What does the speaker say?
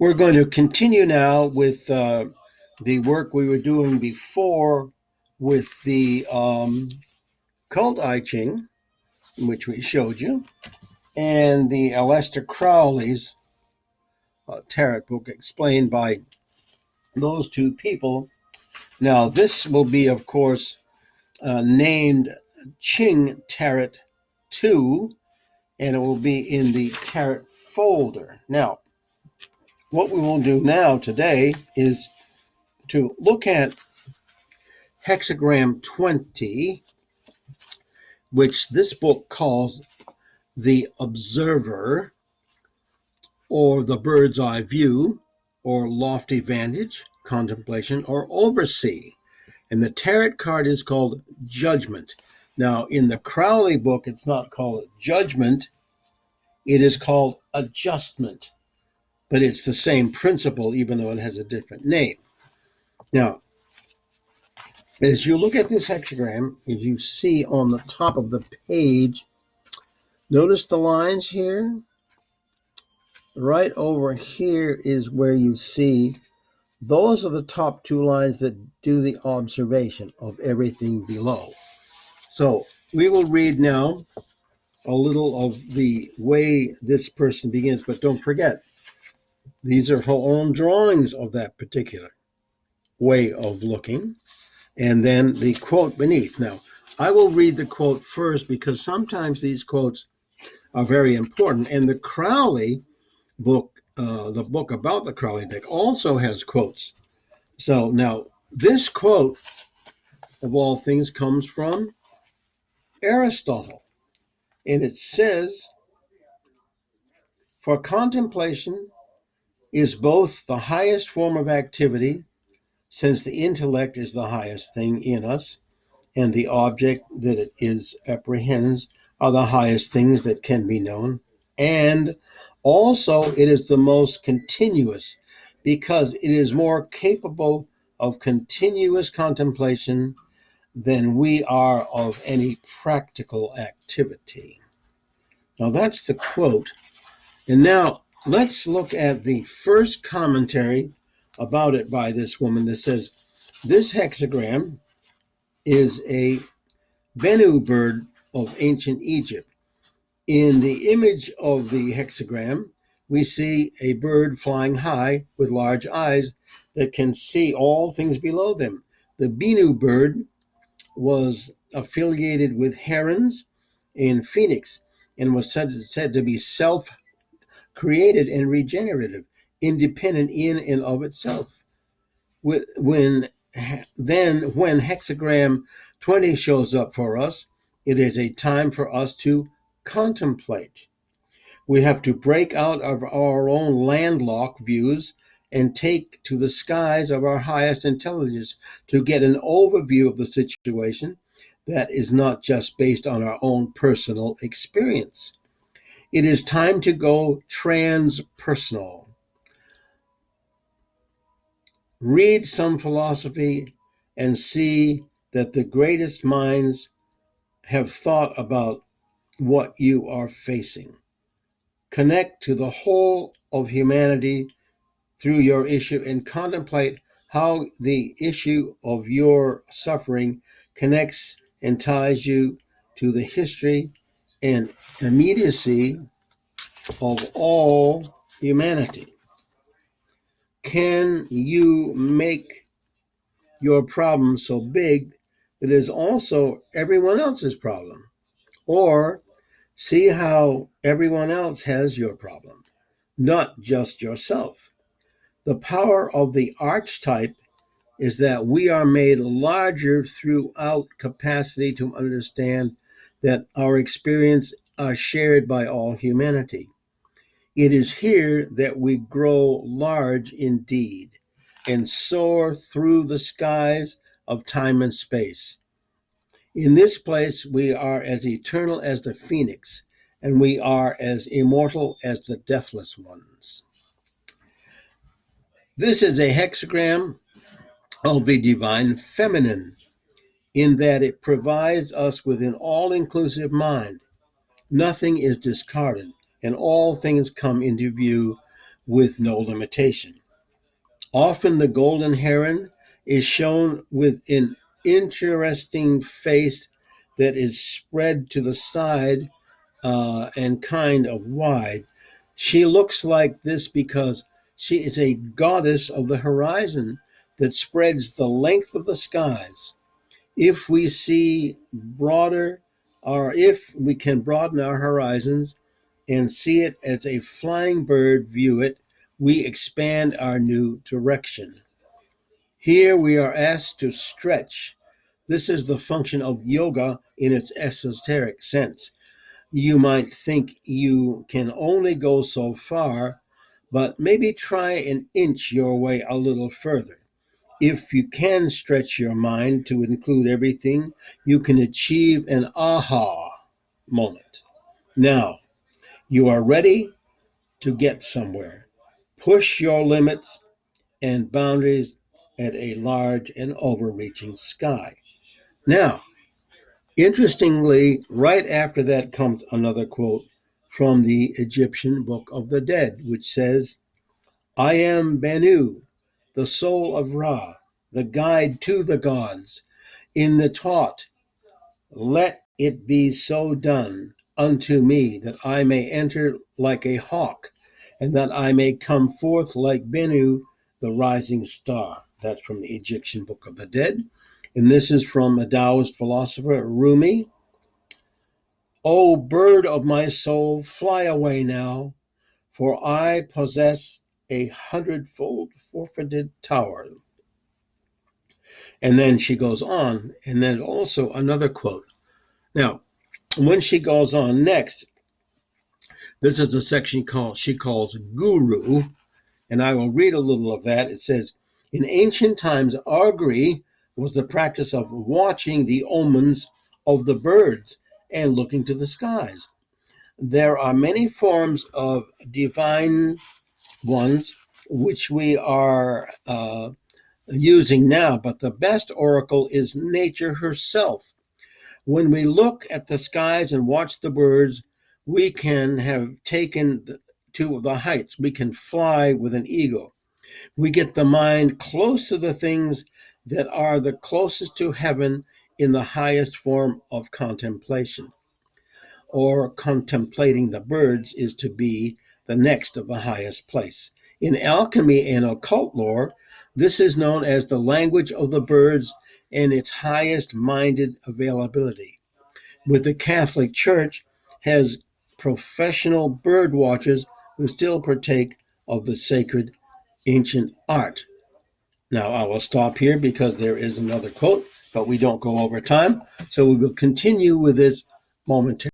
We're going to continue now with the work we were doing before with the cult I Ching, which we showed you, and the Aleister Crowley's tarot book explained by those two people. Now, this will be, of course, named Ching Tarot 2, and it will be in the tarot folder. Now, what we will do now today is to look at hexagram 20, which this book calls the observer, or the bird's eye view, or lofty vantage, contemplation, or oversee. And the tarot card is called judgment. Now, in the Crowley book, it's not called judgment, it is called adjustment. But it's the same principle, even though it has a different name. Now, as you look at this hexagram, as you see on the top of the page, notice the lines here. Right over here is where you see those are the top two lines that do the observation of everything below. So we will read now a little of the way this person begins, but don't forget, these are her own drawings of that particular way of looking. And then the quote beneath. Now, I will read the quote first because sometimes these quotes are very important. And the Crowley book, the book about the Crowley deck, also has quotes. So now, this quote, of all things, comes from Aristotle. And it says, "For contemplation is both the highest form of activity, since the intellect is the highest thing in us, and the object that it is apprehends are the highest things that can be known. And also it is the most continuous, because it is more capable of continuous contemplation than we are of any practical activity." Now that's the quote. And now let's look at the first commentary about it by this woman that says, "This hexagram is a Bennu bird of ancient Egypt. In the image of the hexagram, we see a bird flying high with large eyes that can see all things below them. The Bennu bird was affiliated with herons in Phoenix and was said to be self-created and regenerative, independent in and of itself. When hexagram 20 shows up for us, it is a time for us to contemplate. We have to break out of our own landlocked views and take to the skies of our highest intelligence to get an overview of the situation that is not just based on our own personal experience. It is time to go transpersonal. Read some philosophy and see that the greatest minds have thought about what you are facing. Connect to the whole of humanity through your issue and contemplate how the issue of your suffering connects and ties you to the history and immediacy of all humanity. Can you make your problem so big that it is also everyone else's problem? Or see how everyone else has your problem, not just yourself. The power of the archetype is that we are made larger throughout capacity to understand that our experience are shared by all humanity. It is here that we grow large indeed and soar through the skies of time and space. In this place, we are as eternal as the phoenix, and we are as immortal as the deathless ones. This is a hexagram of the divine feminine, in that it provides us with an all-inclusive mind. Nothing is discarded, and all things come into view with no limitation. Often the golden heron is shown with an interesting face that is spread to the side and kind of wide. She looks like this because she is a goddess of the horizon that spreads the length of the skies. If we see broader, or if we can broaden our horizons and see it as a flying bird, view it, we expand our new direction. Here we are asked to stretch. This is the function of yoga in its esoteric sense. You might think you can only go so far, but maybe try and inch your way a little further. If you can stretch your mind to include everything, you can achieve an aha moment. Now, you are ready to get somewhere. Push your limits and boundaries at a large and overreaching sky. Now, interestingly, right after that comes another quote from the Egyptian Book of the Dead, which says, I am Benu, the soul of Ra, the guide to the gods. In the taught, let it be so done unto me that I may enter like a hawk, and that I may come forth like Benu, the rising star. That's from the Egyptian Book of the Dead. And this is from a Taoist philosopher, Rumi. O bird of my soul, fly away now, for I possess a hundredfold forfeited tower. And then she goes on, and then also another quote. Now, when she goes on next, this is a section she calls Guru, and I will read a little of that. It says, in ancient times, augury was the practice of watching the omens of the birds and looking to the skies. There are many forms of divine ones which we are using now, but the best oracle is nature herself. When we look at the skies and watch the birds, we can have taken to the heights. We can fly with an eagle. We get the mind close to the things that are the closest to heaven in the highest form of contemplation. Or contemplating the birds is to be the next of the highest place. In alchemy and occult lore, this is known as the language of the birds and its highest minded availability. With the Catholic Church has professional bird watchers who still partake of the sacred ancient art. Now I will stop here because there is another quote, but we don't go over time, so we will continue with this momentarily.